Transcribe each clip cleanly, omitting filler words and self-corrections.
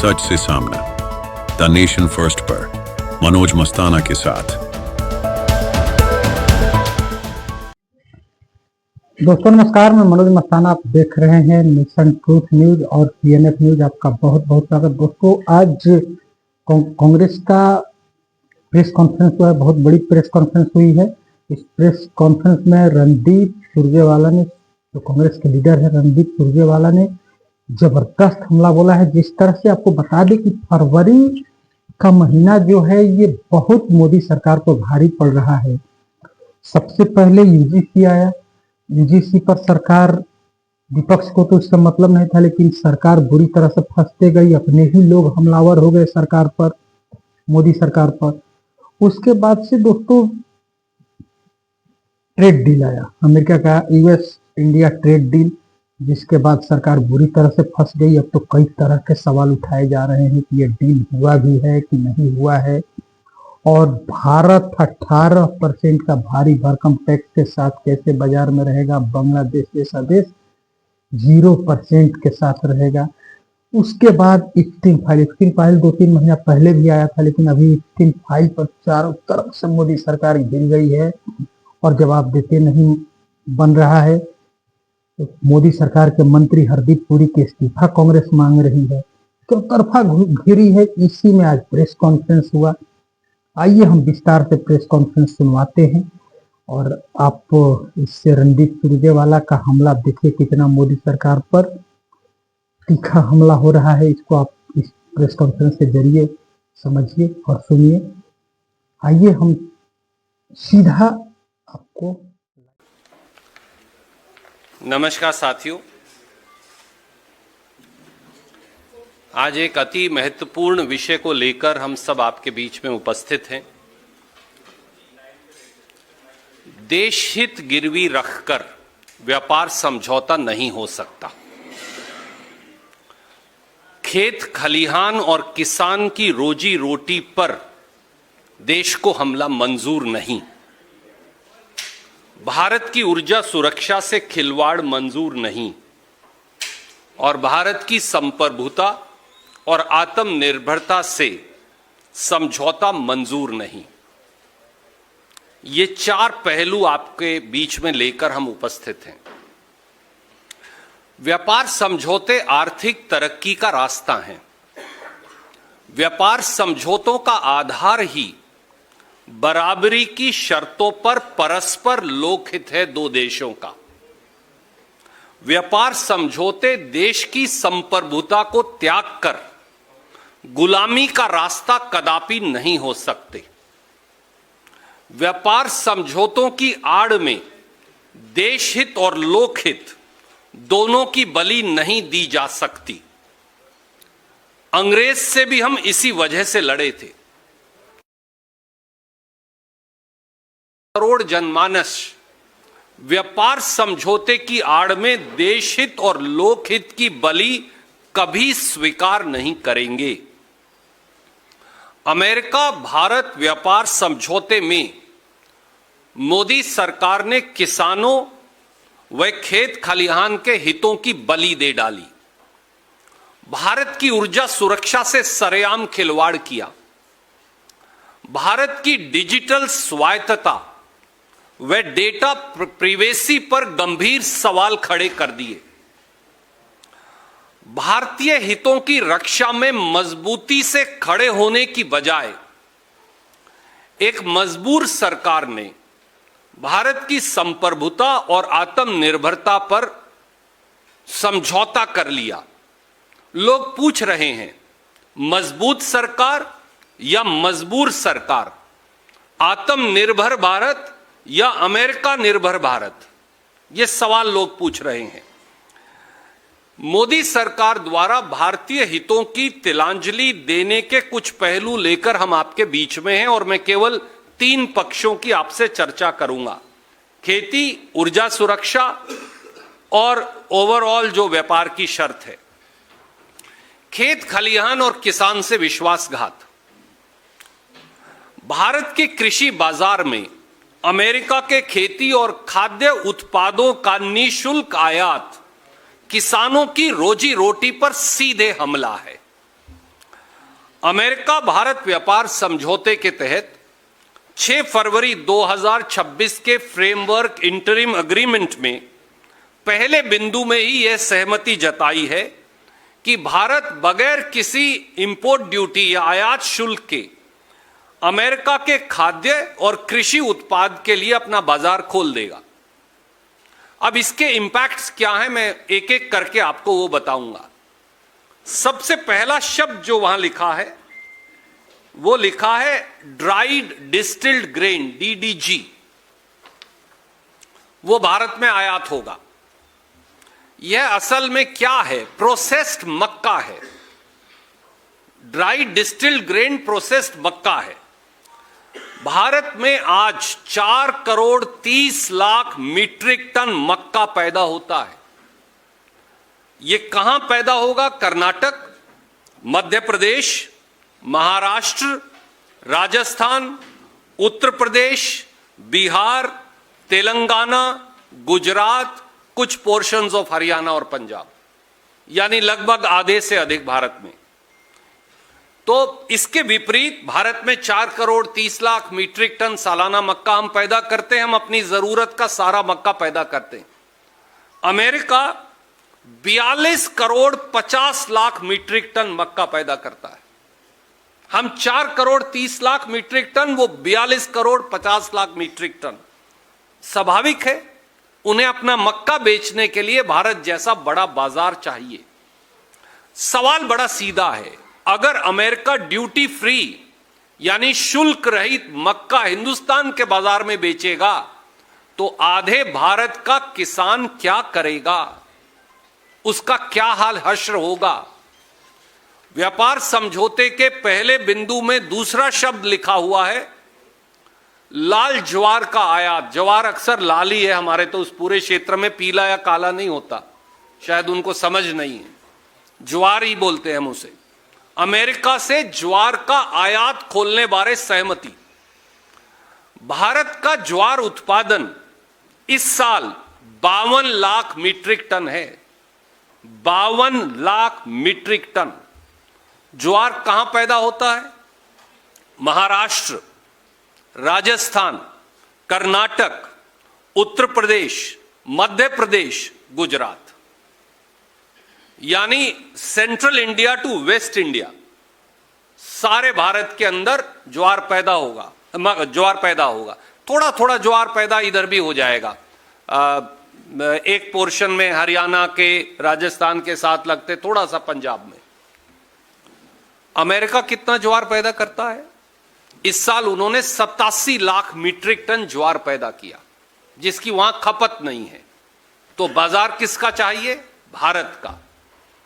सच से सामना, the nation first पर मनोज मस्ताना के साथ। दोस्तों नमस्कार, मैं मनोज मस्ताना, आप देख रहे हैं नेशन ट्रूथ न्यूज और पीएनएफ न्यूज। आपका बहुत बहुत स्वागत। दोस्तों आज कांग्रेस का प्रेस कॉन्फ्रेंस हुआ है, बहुत बड़ी प्रेस कॉन्फ्रेंस हुई है। इस प्रेस कॉन्फ्रेंस में रणदीप सुरजेवाला ने, जो कांग्रेस के लीडर है, रणदीप सुरजेवाला ने जबरदस्त हमला बोला है। जिस तरह से आपको बता दें कि फरवरी का महीना जो है ये बहुत मोदी सरकार को भारी पड़ रहा है। सबसे पहले यूजीसी आया, यूजीसी पर सरकार, विपक्ष को तो इससे मतलब नहीं था, लेकिन सरकार बुरी तरह से फंसते गई। अपने ही लोग हमलावर हो गए सरकार पर, मोदी सरकार पर। उसके बाद से दोस्तों ट्रेड डील आया, अमेरिका का यूएस इंडिया ट्रेड डील, जिसके बाद सरकार बुरी तरह से फंस गई। अब तो कई तरह के सवाल उठाए जा रहे हैं कि ये डील हुआ भी है कि नहीं हुआ है। और भारत 18% का भारी भरकम टैक्स के साथ कैसे बाजार में रहेगा, बांग्लादेश जैसा देश 0% के साथ रहेगा। उसके बाद इफ्तिन फाइल 2-3 महीना पहले भी आया था, लेकिन अभी इफ्तिन फाइल पर चारों तरफ से मोदी सरकार गिर गई है और जवाब देते नहीं बन रहा है। तो मोदी सरकार के मंत्री हरदीप पुरी के इस्तीफा कांग्रेस मांग रही है, चौतरफा घिरी है। इसी में आज प्रेस कॉन्फ्रेंस हुआ। आइए हम विस्तार से प्रेस कॉन्फ्रेंस सुनवाते हैं और आप इससे रणदीप सुरजेवाला का हमला देखिए, कितना मोदी सरकार पर तीखा हमला हो रहा है। इसको आप इस प्रेस कॉन्फ्रेंस के जरिए समझिए और सुनिए। आइए हम सीधा आपको। नमस्कार साथियों, आज एक अति महत्वपूर्ण विषय को लेकर हम सब आपके बीच में उपस्थित हैं। देश हित गिरवी रखकर व्यापार समझौता नहीं हो सकता। खेत खलिहान और किसान की रोजी रोटी पर देश को हमला मंजूर नहीं। भारत की ऊर्जा सुरक्षा से खिलवाड़ मंजूर नहीं और भारत की संप्रभुता और आत्मनिर्भरता से समझौता मंजूर नहीं। ये 4 पहलू आपके बीच में लेकर हम उपस्थित हैं। व्यापार समझौते आर्थिक तरक्की का रास्ता हैं। व्यापार समझौतों का आधार ही बराबरी की शर्तों पर परस्पर लोकहित है दो देशों का। व्यापार समझौते देश की संप्रभुता को त्याग कर गुलामी का रास्ता कदापि नहीं हो सकते। व्यापार समझौतों की आड़ में देशहित और लोकहित दोनों की बलि नहीं दी जा सकती। अंग्रेज से भी हम इसी वजह से लड़े थे। करोड़ जनमानस व्यापार समझौते की आड़ में देशहित और लोकहित की बलि कभी स्वीकार नहीं करेंगे। अमेरिका भारत व्यापार समझौते में मोदी सरकार ने किसानों व खेत खलिहान के हितों की बलि दे डाली। भारत की ऊर्जा सुरक्षा से सरेआम खिलवाड़ किया। भारत की डिजिटल स्वायत्तता व डेटा प्रिवेसी पर गंभीर सवाल खड़े कर दिए। भारतीय हितों की रक्षा में मजबूती से खड़े होने की बजाय एक मजबूर सरकार ने भारत की संप्रभुता और आत्मनिर्भरता पर समझौता कर लिया। लोग पूछ रहे हैं, मजबूत सरकार या मजबूर सरकार, आत्मनिर्भर भारत या अमेरिका निर्भर भारत? ये सवाल लोग पूछ रहे हैं। मोदी सरकार द्वारा भारतीय हितों की तिलांजलि देने के कुछ पहलू लेकर हम आपके बीच में हैं और मैं केवल 3 पक्षों की आपसे चर्चा करूंगा। खेती, ऊर्जा सुरक्षा और ओवरऑल जो व्यापार की शर्त है। खेत खलिहान और किसान से विश्वासघात। भारत के कृषि बाजार में अमेरिका के खेती और खाद्य उत्पादों का निःशुल्क आयात किसानों की रोजी रोटी पर सीधे हमला है। अमेरिका भारत व्यापार समझौते के तहत 6 फरवरी 2026 के फ्रेमवर्क इंटरिम एग्रीमेंट में पहले बिंदु में ही यह सहमति जताई है कि भारत बगैर किसी इंपोर्ट ड्यूटी या आयात शुल्क के अमेरिका के खाद्य और कृषि उत्पाद के लिए अपना बाजार खोल देगा। अब इसके इंपैक्ट्स क्या हैं, मैं एक एक करके आपको वो बताऊंगा। सबसे पहला शब्द जो वहां लिखा है वो लिखा है ड्राइड डिस्टिल्ड ग्रेन, DDG। वो भारत में आयात होगा। यह असल में क्या है? प्रोसेस्ड मक्का है। ड्राइड डिस्टिल्ड ग्रेन प्रोसेस्ड मक्का है। भारत में आज 4 करोड़ 30 लाख मीट्रिक टन मक्का पैदा होता है। यह कहां पैदा होगा? कर्नाटक, मध्य प्रदेश, महाराष्ट्र, राजस्थान, उत्तर प्रदेश, बिहार, तेलंगाना, गुजरात, कुछ पोर्शंस ऑफ हरियाणा और पंजाब, यानी लगभग आधे से अधिक भारत में। तो इसके विपरीत भारत में 4 करोड़ 30 लाख मीट्रिक टन सालाना मक्का हम पैदा करते हैं। हम अपनी जरूरत का सारा मक्का पैदा करते हैं। America 42 crore 50 lakh metric tonne मक्का पैदा करता है। हम 4 करोड़ 30 लाख मीट्रिक टन, वो 42 करोड़ 50 लाख मीट्रिक टन। स्वाभाविक है उन्हें अपना मक्का बेचने के लिए भारत जैसा बड़ा बाजार चाहिए। सवाल बड़ा सीधा है, अगर अमेरिका ड्यूटी फ्री यानी शुल्क रहित मक्का हिंदुस्तान के बाजार में बेचेगा तो आधे भारत का किसान क्या करेगा? उसका क्या हाल हश्र होगा? व्यापार समझौते के पहले बिंदु में दूसरा शब्द लिखा हुआ है लाल ज्वार का आयात। ज्वार अक्सर लाल ही है हमारे, तो उस पूरे क्षेत्र में पीला या काला नहीं होता, शायद उनको समझ नहीं है, ज्वार ही बोलते हैं हम उसे। अमेरिका से ज्वार का आयात खोलने बारे सहमति। भारत का ज्वार उत्पादन इस साल 52 लाख मीट्रिक टन है। 52 लाख मीट्रिक टन। ज्वार कहां पैदा होता है? महाराष्ट्र, राजस्थान, कर्नाटक, उत्तर प्रदेश, मध्य प्रदेश, गुजरात, यानी central India to west India, सारे भारत के अंदर ज्वार पैदा होगा। थोड़ा थोड़ा ज्वार पैदा इधर भी हो जाएगा। एक पोर्शन में हरियाणा के, राजस्थान के साथ लगते, थोड़ा सा पंजाब में। अमेरिका कितना ज्वार पैदा करता है? इस साल उन्होंने 87 लाख मीट्रिक टन ज्वार पैदा किया, जिसकी वहां खपत नहीं है। तो बाजार किसका चाहिए? भारत का।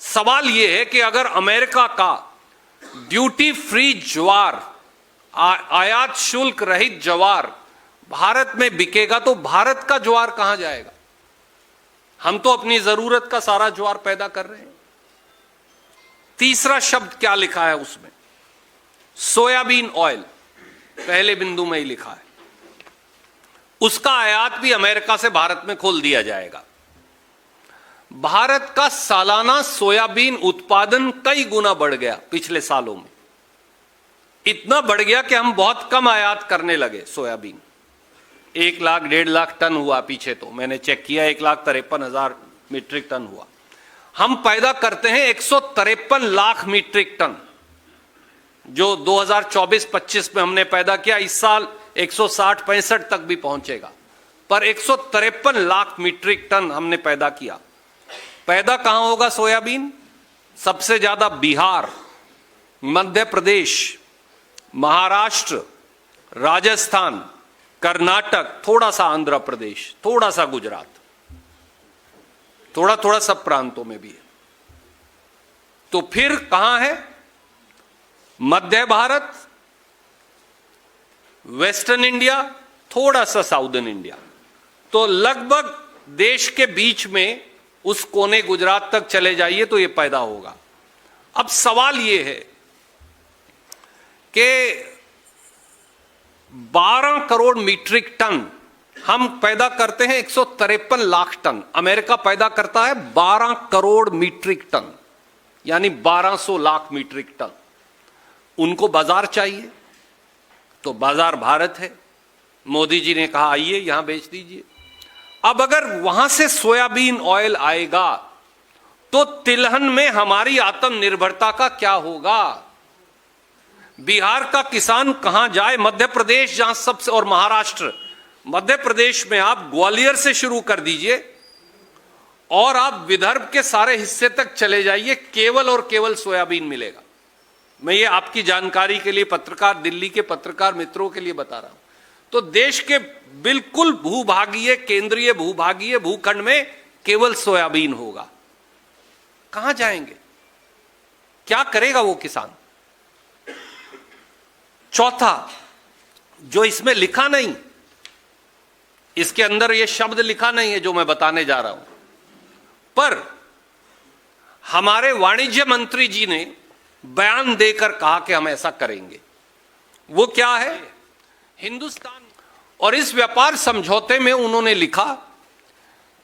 सवाल यह है कि अगर अमेरिका का ड्यूटी फ्री ज्वार, आयात शुल्क रहित ज्वार भारत में बिकेगा तो भारत का ज्वार कहां जाएगा? हम तो अपनी जरूरत का सारा ज्वार पैदा कर रहे हैं। तीसरा शब्द क्या लिखा है उसमें? सोयाबीन ऑयल, पहले बिंदु में ही लिखा है। उसका आयात भी अमेरिका से भारत में खोल दिया जाएगा। भारत का सालाना सोयाबीन उत्पादन कई गुना बढ़ गया पिछले सालों में। इतना बढ़ गया कि हम बहुत कम आयात करने लगे सोयाबीन। 1 लाख 1.5 लाख टन हुआ पीछे, तो मैंने चेक किया 1,53,000 मीट्रिक टन हुआ। हम पैदा करते हैं 153 लाख मीट्रिक टन, जो 2024-25 में हमने पैदा किया। इस साल 160-65 तक भी पहुंचेगा, पर 153 लाख मीट्रिक टन हमने पैदा किया। पैदा कहां होगा सोयाबीन? सबसे ज्यादा बिहार, मध्य प्रदेश, महाराष्ट्र, राजस्थान, कर्नाटक, थोड़ा सा आंध्र प्रदेश, थोड़ा सा गुजरात, थोड़ा थोड़ा सब प्रांतों में भी है। तो फिर कहां है? मध्य भारत, वेस्टर्न इंडिया, थोड़ा सा साउदर्न इंडिया। तो लगभग देश के बीच में उस कोने गुजरात तक चले जाइए तो यह पैदा होगा। अब सवाल यह है कि 12 करोड़ मीट्रिक टन हम पैदा करते हैं, 153 लाख टन। अमेरिका पैदा करता है 12 करोड़ मीट्रिक टन, यानी 1200 लाख मीट्रिक टन। उनको बाजार चाहिए, तो बाजार भारत है। मोदी जी ने कहा आइए यहां बेच दीजिए। अब अगर वहां से सोयाबीन ऑयल आएगा तो तिलहन में हमारी आत्मनिर्भरता का क्या होगा? बिहार का किसान कहां जाए? मध्य प्रदेश जहां सबसे, और महाराष्ट्र, मध्य प्रदेश में आप ग्वालियर से शुरू कर दीजिए और आप विदर्भ के सारे हिस्से तक चले जाइए, केवल और केवल सोयाबीन मिलेगा। मैं ये आपकी जानकारी के लिए, पत्रकार, दिल्ली के पत्रकार मित्रों के लिए बता रहा हूं। तो देश के बिल्कुल भूभागीय, केंद्रीय भूभागीय भूखंड में केवल सोयाबीन होगा। कहां जाएंगे? क्या करेगा वो किसान? चौथा, जो इसमें लिखा नहीं, इसके अंदर ये शब्द लिखा नहीं है जो मैं बताने जा रहा हूं, पर हमारे वाणिज्य मंत्री जी ने बयान देकर कहा कि हम ऐसा करेंगे। वो क्या है? हिंदुस्तान, और इस व्यापार समझौते में उन्होंने लिखा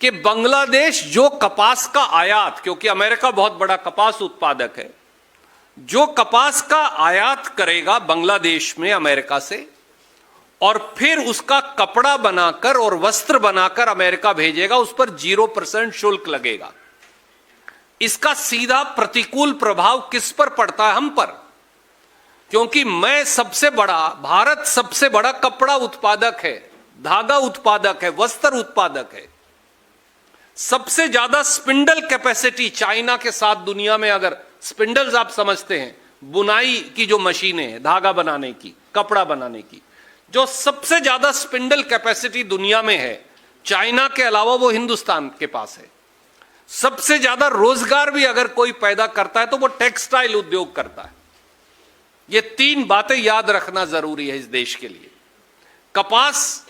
कि बांग्लादेश जो कपास का आयात, क्योंकि अमेरिका बहुत बड़ा कपास उत्पादक है, जो कपास का आयात करेगा बांग्लादेश में अमेरिका से और फिर उसका कपड़ा बनाकर और वस्त्र बनाकर अमेरिका भेजेगा, उस पर 0% शुल्क लगेगा। इसका सीधा प्रतिकूल प्रभाव किस पर पड़ता है? हम पर, क्योंकि भारत सबसे बड़ा कपड़ा उत्पादक है, धागा उत्पादक है, वस्त्र उत्पादक है। सबसे ज्यादा स्पिंडल कैपेसिटी चाइना के साथ दुनिया में, अगर स्पिंडल्स आप समझते हैं, बुनाई की जो मशीनें हैं, धागा बनाने की, कपड़ा बनाने की, जो सबसे ज्यादा स्पिंडल कैपेसिटी दुनिया में है, चाइना के अलावा वो हिंदुस्तान के पास है। सबसे ज्यादा रोजगार भी अगर कोई पैदा करता है तो वो टेक्सटाइल उद्योग करता है। ये 3 बातें याद रखना जरूरी है इस देश के लिए। कपास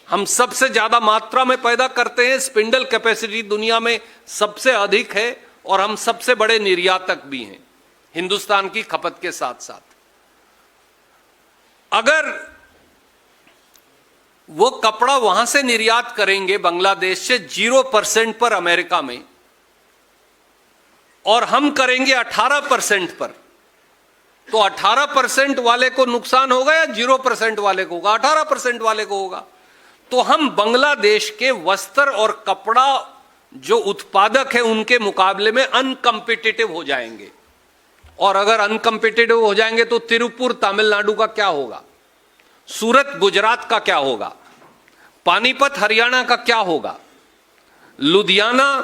हम सबसे ज्यादा मात्रा में पैदा करते हैं, स्पिंडल कैपेसिटी दुनिया में सबसे अधिक है और हम सबसे बड़े निर्यातक भी हैं हिंदुस्तान की खपत के साथ साथ। अगर वो कपड़ा वहां से निर्यात करेंगे बांग्लादेश से 0% पर अमेरिका में, और हम करेंगे 18% पर, तो 18% वाले को नुकसान होगा या 0% वाले को होगा? 18% वाले को होगा। तो हम बांग्लादेश के वस्त्र और कपड़ा जो उत्पादक है उनके मुकाबले में अनकंपिटिटिव हो जाएंगे। और अगर अनकंपिटिटिव हो जाएंगे तो तिरुपुर तमिलनाडु का क्या होगा? सूरत गुजरात का क्या होगा? पानीपत हरियाणा का क्या होगा? लुधियाना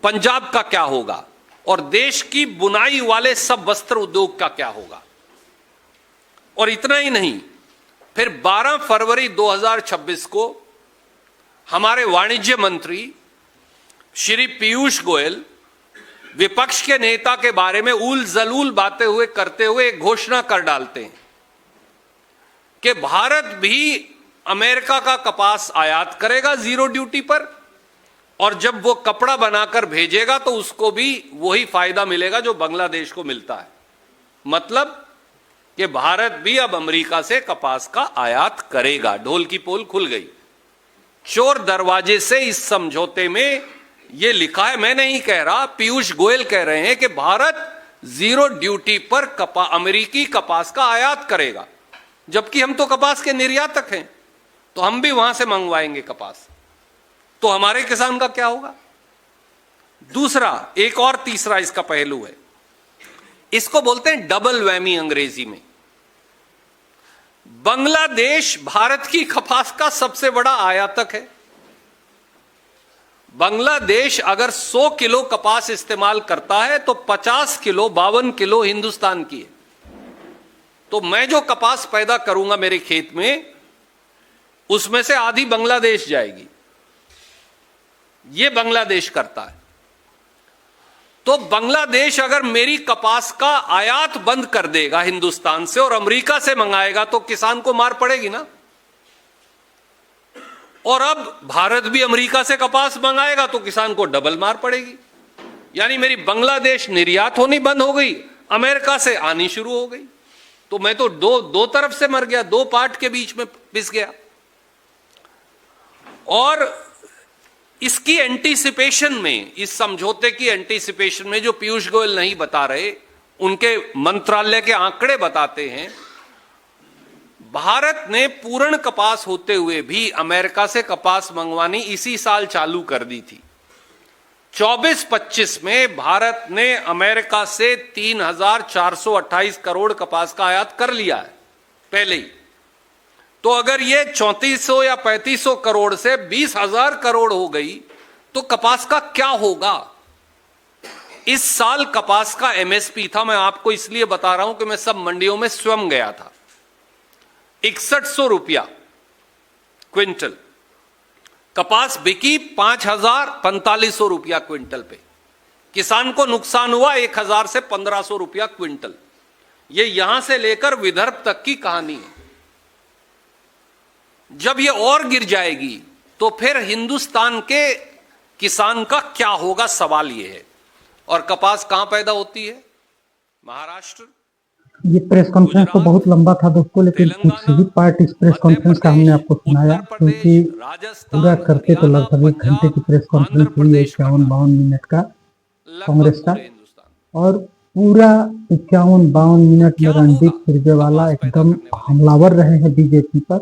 पंजाब का क्या होगा? और देश की बुनाई वाले सब वस्त्र उद्योग का क्या होगा? और इतना ही नहीं, फिर 12 फरवरी 2026 को हमारे वाणिज्य मंत्री श्री पीयूष गोयल विपक्ष के नेता के बारे में उल जलूल बातें करते हुए एक घोषणा कर डालते हैं कि भारत भी अमेरिका का कपास आयात करेगा 0 ड्यूटी पर, और जब वो कपड़ा बनाकर भेजेगा तो उसको भी वही फायदा मिलेगा जो बांग्लादेश को मिलता है। मतलब कि भारत भी अब अमेरिका से कपास का आयात करेगा। ढोल की पोल खुल गई। चोर दरवाजे से इस समझौते में यह लिखा है, मैं नहीं कह रहा, पीयूष गोयल कह रहे हैं कि भारत 0 ड्यूटी पर अमेरिकी कपास का आयात करेगा, जबकि हम तो कपास के निर्यातक हैं, तो हम भी वहां से मंगवाएंगे कपास। तो हमारे किसान का क्या होगा? दूसरा, एक और तीसरा इसका पहलू है, इसको बोलते हैं डबल वैमी अंग्रेजी में। बांग्लादेश भारत की कपास का सबसे बड़ा आयातक है। बांग्लादेश अगर 100 किलो कपास इस्तेमाल करता है तो 50 किलो, 52 किलो हिंदुस्तान की है। तो मैं जो कपास पैदा करूंगा मेरे खेत में, उसमें से आधी बांग्लादेश जाएगी। यह बांग्लादेश करता है। तो बांग्लादेश अगर मेरी कपास का आयात बंद कर देगा हिंदुस्तान से और अमेरिका से मंगाएगा तो किसान को मार पड़ेगी ना। और अब भारत भी अमेरिका से कपास मंगाएगा तो किसान को डबल मार पड़ेगी। यानी मेरी बांग्लादेश निर्यात होनी बंद हो गई, अमेरिका से आनी शुरू हो गई। तो मैं तो दो तरफ से मर गया, 2 पार्ट के बीच में पिस गया। और इसकी एंटीसिपेशन में, इस समझौते की एंटीसिपेशन में जो पीयूष गोयल नहीं बता रहे, उनके मंत्रालय के आंकड़े बताते हैं, भारत ने पूर्ण कपास होते हुए भी अमेरिका से कपास मंगवानी इसी साल चालू कर दी थी। 24-25 में भारत ने अमेरिका से 3,428 करोड़ कपास का आयात कर लिया है पहले ही। तो अगर ये 3400 या 3500 करोड़ से 20,000 करोड़ हो गई तो कपास का क्या होगा? इस साल कपास का एमएसपी था, मैं आपको इसलिए बता रहा हूं कि मैं सब मंडियों में स्वयं गया था, 6100 रुपया क्विंटल। कपास बिकी 5,4500 रुपया क्विंटल पे। किसान को नुकसान हुआ 1,000 से 1,500 रुपया क्विंटल। ये यहां से लेकर विदर्भ तक की कहानी है। जब ये और गिर जाएगी तो फिर हिंदुस्तान के किसान का क्या होगा, सवाल ये है। और कपास कहां पैदा होती है? महाराष्ट्र। ये प्रेस कॉन्फ्रेंस तो बहुत लंबा था दोस्तों, लेकिन कुछ ही पार्ट इस प्रेस कॉन्फ्रेंस का हमने आपको सुनाया, क्योंकि पूरा करते तो लगभग 1 घंटे की प्रेस कॉन्फ्रेंस हुई है, 51-52 मिनट का कांग्रेस का। और पूरा 51-52 मिनट में रणदीप सुरजेवाला एकदम हमलावर रहे हैं बीजेपी पर,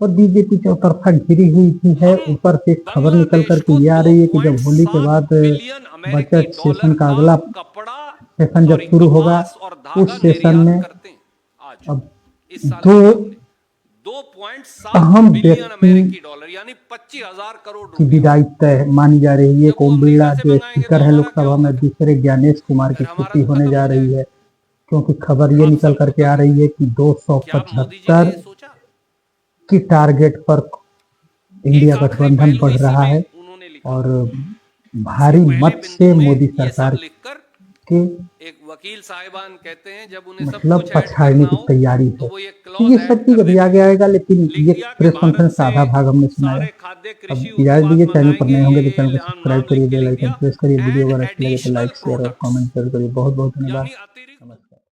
और बीजेपी चौतरफा घिरी हुई भी है। ऊपर से खबर निकल करके ये आ रही है कि जब होली के बाद बजट सेशन का अगला सेशन जब शुरू होगा, उस सेशन में अब 2 अहम व्यक्ति की विदाई तय मानी जा रही है। ओम बिरला जो स्पीकर है लोकसभा में, दूसरे ज्ञानेश कुमार की छुट्टी होने जा रही है, क्योंकि खबर ये निकल करके आ रही है कि 275 की टारगेट पर इंडिया गठबंधन बढ़ रहा है, और भारी मत से मोदी सरकार के एक वकील साहिबान कहते हैं जब उन्हें मतलब पछाड़ने की तैयारी है। तो ये सब चीज अभी आगे आएगा, लेकिन ये प्रेस कॉन्फ्रेंस का आधा भाग हमने सुनाया। अब इजाजत दीजिए, चैनल पर नए होंगे तो चैनल को सब्सक्राइब करिए, बेल आइकन प्रेस करिए, वीडियो अगर अच्छा लगे तो लाइक शेयर और कमेंट जरूर करिए। बहुत बहुत धन्यवाद।